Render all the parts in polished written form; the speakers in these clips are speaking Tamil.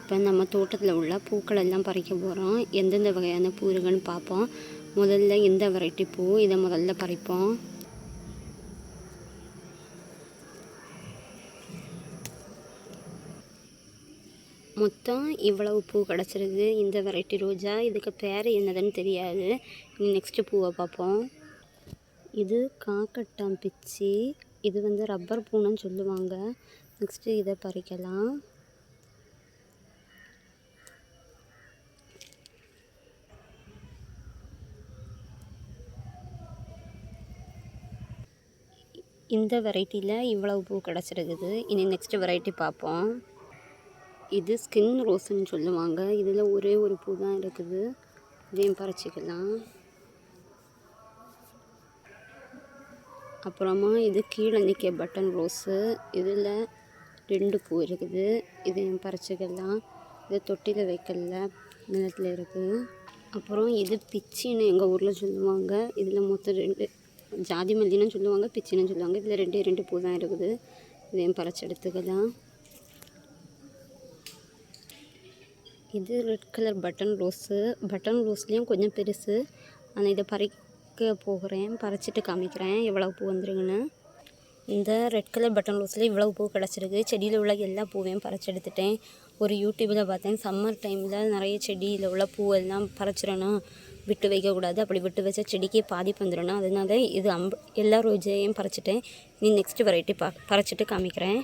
இப்போ நம்ம தோட்டத்தில் உள்ள பூக்கள் எல்லாம் பறிக்க போகிறோம். எந்தெந்த வகையான பூ இருக்குன்னு பார்ப்போம். முதல்ல இந்த வெரைட்டி பூ, இதை முதல்ல பறிப்போம். மொத்தம் இவ்வளவு பூ கிடச்சிருக்கு. இந்த வெரைட்டி ரோஜா. இதுக்கு பேர் என்னதுன்னு தெரியாது. நெக்ஸ்ட்டு பூவை பார்ப்போம். இது காக்கட்டான் பிச்சி. இது வந்து ரப்பர் பூன்னு சொல்லுவாங்க. நெக்ஸ்ட்டு இதை பறிக்கலாம். இந்த வெரைட்டியில் இவ்வளவு பூ கிடச்சிருக்குது. இனி நெக்ஸ்ட்டு வெரைட்டி பார்ப்போம். இது ஸ்கின் ரோஸ்ன்னு சொல்லுவாங்க. இதில் ஒரே ஒரு பூ தான் இருக்குது. இதையும் பறிச்சிக்கலாம். அப்புறமா இது கீழே நிற்க பட்டன் ரோஸு. இதில் 2 பூ இருக்குது. இதையும் பறிச்சிக்கலாம். இதை தொட்டியில் வைக்கல, நிலத்தில் இருக்குது. அப்புறம் இது பிச்சின்னு எங்கள் ஊரில் சொல்லுவாங்க. இதில் மொத்தம் 2 ஜாதி மல்லின்னு சொல்லுவாங்க, பிச்சின்னு சொல்லுவாங்க. இதில் 2 பூ தான் இருக்குது. இதையும் பறிச்சு எடுத்துக்கலாம். இது red colour button rose. Button ரோஸ்லேயும் கொஞ்சம் பெருசு. ஆனால் இதை பறிக்க போகிறேன். பறிச்சிட்டு காமிக்கிறேன் எவ்வளோ பூ வந்துருக்குன்னு. இந்த ரெட் கலர் பட்டன் ரோஸில் இவ்வளோ பூ கிடச்சிருக்கு. செடியில் உள்ள எல்லா பூவையும் பறிச்சு எடுத்துட்டேன். ஒரு யூடியூப்பில் பார்த்தேன், சம்மர் டைமில் நிறைய செடியில் உள்ள பூவெல்லாம் பறிச்சிடணும், விட்டு வைக்கக்கூடாது. அப்படி விட்டு வச்சா செடிக்கே பாதிப்பு வந்துடணும். அதனால இது எல்லா ரோஜையும் பறிச்சிட்டேன். நீ நெக்ஸ்ட்டு வெரைட்டி பறிச்சிட்டு காமிக்கிறேன்.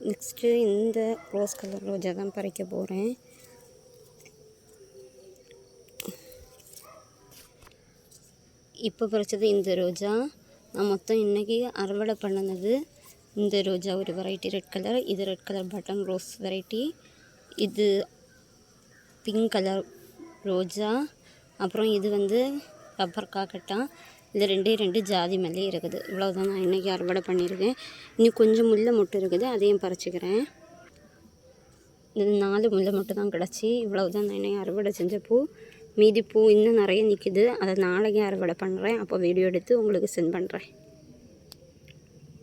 நெக்ஸ்ட்டு இந்த ரோஸ் கலர் ரோஜா தான் பறிக்க போகிறேன். இப்போ பறித்தது இந்த ரோஜா. நான் மொத்தம் இன்றைக்கி அறுவடை பண்ணினது இந்த ரோஜா ஒரு வெரைட்டி ரெட் கலர். இது red colour button rose variety. இது பிங்க் கலர் ரோஜா. அப்புறம் இது வந்து ரப்பர் காக்கட்டான். இது 2 ஜாதி மல்லி இருக்குது. இவ்வளோதான் நான் இன்றைக்கி அறுவடை பண்ணியிருக்கேன். இன்னும் கொஞ்சம் முல்லை மொட்டு இருக்குது, அதையும் பறிச்சிக்கிறேன். இது 4 முல்லை மொட்டு தான் கிடச்சி. இவ்வளவுதான் நான் இன்றைக்கி அறுவடை செஞ்ச பூ. மீதி பூ இன்னும் நிறைய நிற்கிது. அதை நாளைக்கு அறுவடை பண்ணுறேன். அப்போ வீடியோ எடுத்து உங்களுக்கு சென்ட் பண்ணுறேன்.